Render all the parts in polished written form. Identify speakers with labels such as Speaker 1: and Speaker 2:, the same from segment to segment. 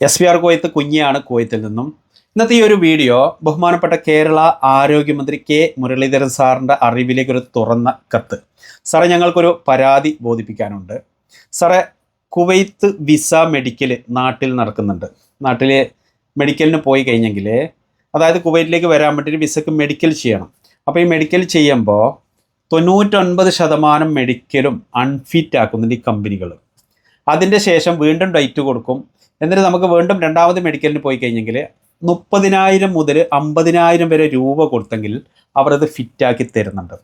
Speaker 1: SVR Kuwait കുഞ്ഞിയാണ് കുവൈത്തിൽ നിന്നും. ഇന്നത്തെ ഈ ഒരു വീഡിയോ ബഹുമാനപ്പെട്ട കേരള ആരോഗ്യമന്ത്രി കെ മുരളീധരൻ സാറിൻ്റെ അറിവിലേക്ക് ഒരു തുറന്ന കത്ത്. സാറേ, ഞങ്ങൾക്കൊരു പരാതി ബോധിപ്പിക്കാനുണ്ട്. സാറേ, കുവൈത്ത് വിസ മെഡിക്കൽ നാട്ടിൽ നടക്കുന്നുണ്ട്. നാട്ടിൽ മെഡിക്കലിന് പോയി കഴിഞ്ഞെങ്കിൽ, അതായത് കുവൈറ്റിലേക്ക് വരാൻ വേണ്ടിയിട്ട് വിസക്ക് മെഡിക്കൽ ചെയ്യണം. അപ്പോൾ ഈ മെഡിക്കൽ ചെയ്യുമ്പോൾ 99% മെഡിക്കലും അൺഫിറ്റ് ആക്കുന്നുണ്ട് ഈ കമ്പനികൾ. അതിൻ്റെ ശേഷം വീണ്ടും ഡേറ്റ് കൊടുക്കും. എന്നിട്ട് നമുക്ക് വീണ്ടും രണ്ടാമത് മെഡിക്കലിന് പോയി കഴിഞ്ഞെങ്കിൽ 30,000 മുതൽ 50,000 വരെ രൂപ കൊടുത്തെങ്കിൽ അവർ അത് ഫിറ്റാക്കി തരുന്നുണ്ട്.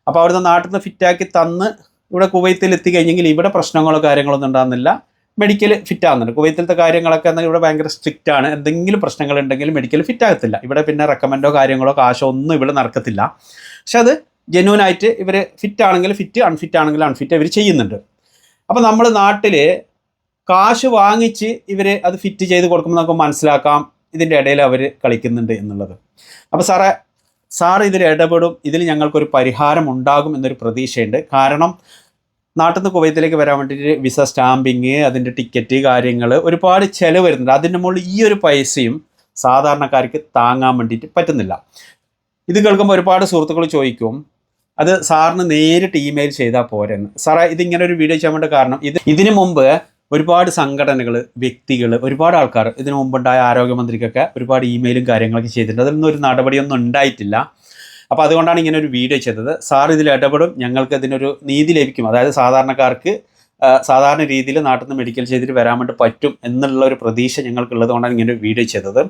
Speaker 1: അപ്പോൾ അവിടുന്ന് നാട്ടിൽ നിന്ന് ഫിറ്റാക്കി തന്ന് ഇവിടെ കുവൈത്തിൽ എത്തി കഴിഞ്ഞെങ്കിൽ ഇവിടെ പ്രശ്നങ്ങളോ കാര്യങ്ങളൊന്നും ഉണ്ടാകുന്നില്ല, മെഡിക്കൽ ഫിറ്റ് ആകുന്നുണ്ട്. കുവൈത്തിലത്തെ കാര്യങ്ങളൊക്കെ എന്നാൽ ഇവിടെ ഭയങ്കര സ്ട്രിക്റ്റ് ആണ്. എന്തെങ്കിലും പ്രശ്നങ്ങളുണ്ടെങ്കിൽ മെഡിക്കൽ ഫിറ്റ് ആകത്തില്ല. ഇവിടെ പിന്നെ റെക്കമെൻഡോ കാര്യങ്ങളോ കാശോ ഒന്നും ഇവിടെ നടക്കത്തില്ല. പക്ഷെ അത് ജെന്യൂനായിട്ട് ഇവർ ഫിറ്റ് ആണെങ്കിൽ ഫിറ്റ്, അൺഫിറ്റ് ആണെങ്കിൽ അൺഫിറ്റ് ഇവർ ചെയ്യുന്നുണ്ട്. അപ്പോൾ നമ്മൾ നാട്ടിൽ കാശ് വാങ്ങിച്ച് ഇവർ അത് ഫിറ്റ് ചെയ്ത് കൊടുക്കുമ്പോൾ നമുക്ക് മനസ്സിലാക്കാം ഇതിൻ്റെ ഇടയിൽ അവർ കളിക്കുന്നുണ്ട് എന്നുള്ളത്. അപ്പോൾ സാർ ഇതിൽ ഇടപെടും, ഇതിൽ ഞങ്ങൾക്കൊരു പരിഹാരം ഉണ്ടാകും എന്നൊരു പ്രതീക്ഷയുണ്ട്. കാരണം നാട്ടിൽ നിന്ന് കുവൈത്തിലേക്ക് വരാൻ വേണ്ടിയിട്ട് വിസ സ്റ്റാമ്പിങ്, അതിൻ്റെ ടിക്കറ്റ് കാര്യങ്ങൾ ഒരുപാട് ചിലവ് വരുന്നുണ്ട്. അതിൻ്റെ മുകളിൽ ഈ ഒരു പൈസയും സാധാരണക്കാർക്ക് താങ്ങാൻ വേണ്ടിയിട്ട് പറ്റുന്നില്ല. ഇത് കേൾക്കുമ്പോൾ ഒരുപാട് സുഹൃത്തുക്കൾ ചോദിക്കും, അത് സാറിന് നേരിട്ട് ഇമെയിൽ ചെയ്താൽ പോരെന്ന്. സാറേ, ഇതിങ്ങനെ ഒരു വീഡിയോ ചെയ്യാൻ വേണ്ട കാരണം ഇതിനു മുമ്പ് ഒരുപാട് സംഘടനകൾ, വ്യക്തികൾ, ഒരുപാട് ആൾക്കാർ ഇതിനു മുമ്പുണ്ടായ ആരോഗ്യമന്ത്രിക്കൊക്കെ ഒരുപാട് ഇമെയിലും കാര്യങ്ങളൊക്കെ ചെയ്തിട്ടുണ്ട്. അതിലൊന്നും ഒരു നടപടിയൊന്നും ഉണ്ടായിട്ടില്ല. അപ്പോൾ അതുകൊണ്ടാണ് ഇങ്ങനെ ഒരു വീഡിയോ ചെയ്തത്. സാർ ഇതിൽ ഇടപെടും, ഞങ്ങൾക്ക് ഇതിനൊരു നീതി ലഭിക്കും. അതായത് സാധാരണക്കാർക്ക് സാധാരണ രീതിയിൽ നാട്ടിൽ നിന്ന് മെഡിക്കൽ ചെയ്തിട്ട് വരാൻ വേണ്ടി പറ്റും എന്നുള്ള ഒരു പ്രതീക്ഷ ഞങ്ങൾക്കുള്ളത് കൊണ്ടാണ് ഇങ്ങനെ ഒരു വീഡിയോ ചെയ്തത്.